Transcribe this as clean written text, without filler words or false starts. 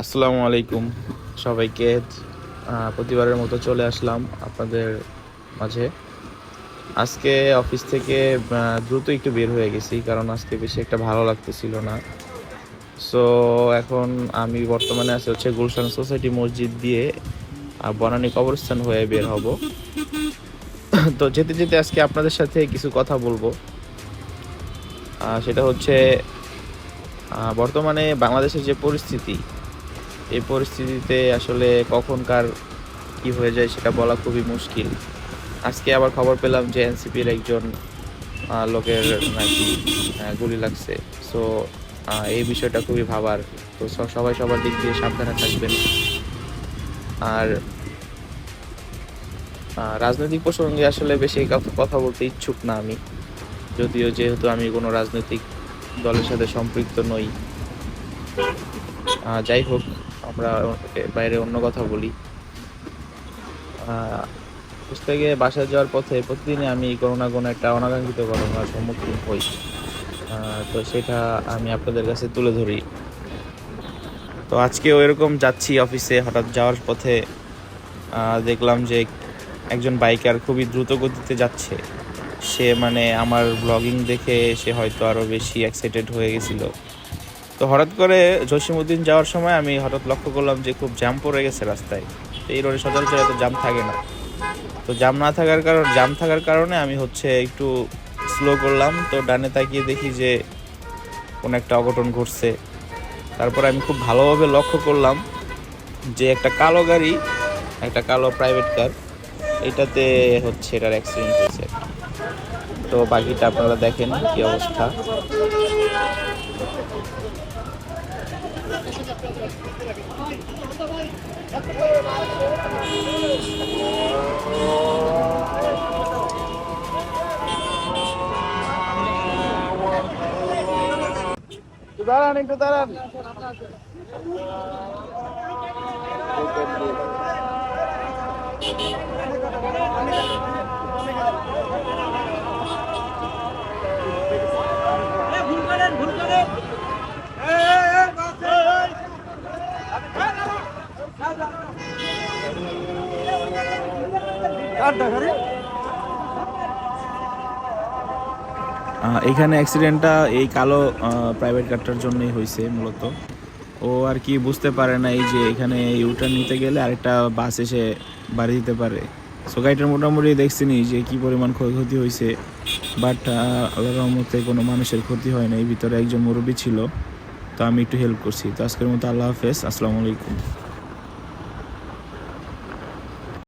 আসসালামু আলাইকুম সবাইকে। প্রতিবারের মতো চলে আসলাম আপনাদের মাঝে। আজকে অফিস থেকে দ্রুত একটু বের হয়ে গেছি, কারণ আজকে বেশি একটা ভালো লাগতেছিল না। সো এখন আমি বর্তমানে আছি হচ্ছে গুলশান সোসাইটি মসজিদ দিয়ে বনানী কবরস্থান হয়ে বের হব। তো যেতে যেতে আজকে আপনাদের সাথে কিছু কথা বলবো। সেটা হচ্ছে বর্তমানে বাংলাদেশের যে পরিস্থিতি, এই পরিস্থিতিতে আসলে কখনকার কি হয়ে যায় সেটা বলা খুবই মুশকিল। আজকে আবার খবর পেলাম যে এনসিপির একজন লোকের নাকি গুলি লাগছে। সো এই বিষয়টা খুবই ভাবার। তো সবাই সবার দিক দিয়ে সাবধানে থাকবেন। আর রাজনৈতিক প্রসঙ্গে আসলে বেশি কথা বলতে ইচ্ছুক না আমি, যদিও যেহেতু আমি কোনো রাজনৈতিক দলের সাথে সম্পৃক্ত নই। যাই হোক, আমরা বাইরে অন্য কথা বলি। অফিস থেকে বাসায় যাওয়ার পথে প্রতিদিনই আমি কোনো না কোনো একটা অনাকাঙ্ক্ষিত ঘটনার সম্মুখীন হই। তো সেটা আমি আপনাদের কাছে তুলে ধরি। তো আজকেও এরকম যাচ্ছি অফিসে, হঠাৎ যাওয়ার পথে দেখলাম যে একজন বাইকার খুবই দ্রুত গতিতে যাচ্ছে। সে মানে আমার ব্লগিং দেখে সে হয়তো আরো বেশি এক্সাইটেড হয়ে গেছিল। তো হঠাৎ করে জসিমউদ্দিন যাওয়ার সময় আমি হঠাৎ লক্ষ্য করলাম যে খুব জ্যাম পড়ে গেছে রাস্তায়। তো এই রোডে সচরাচর এত জ্যাম থাকে না। তো জ্যাম থাকার কারণে আমি হচ্ছে একটু স্লো করলাম। তো ডানে তাকিয়ে দেখি যে কোন একটা অঘটন ঘটছে। তারপর আমি খুব ভালোভাবে লক্ষ্য করলাম যে একটা কালো গাড়ি, একটা কালো প্রাইভেট কার, এটাতে হচ্ছে এটার অ্যাক্সিডেন্ট হয়েছে। তো বাকিটা আপনারা দেখেন কি অবস্থা। দাঁড়ান, একটু দাঁড়ান। এখানে অ্যাক্সিডেন্টটা এই কালো প্রাইভেট কারটার জন্যই হয়েছে মূলত। ও আর কি বুঝতে পারে না এই যে এখানে ইউটার্ন নিতে গেলে আরেকটা বাস এসে বাড়ি দিতে পারে। সো গাড়িটার মোটামুটি দেখছিনি যে কি পরিমাণ ক্ষয়ক্ষতি হয়েছে, বাট আল্লাহর রহমতে কোনো মানুষের ক্ষতি হয় না। এই ভিতরে একজন মুরব্বী ছিল, তো আমি একটু হেল্প করছি। তো আজকের মতো আল্লাহ হাফেজ, আসসালামু আলাইকুম।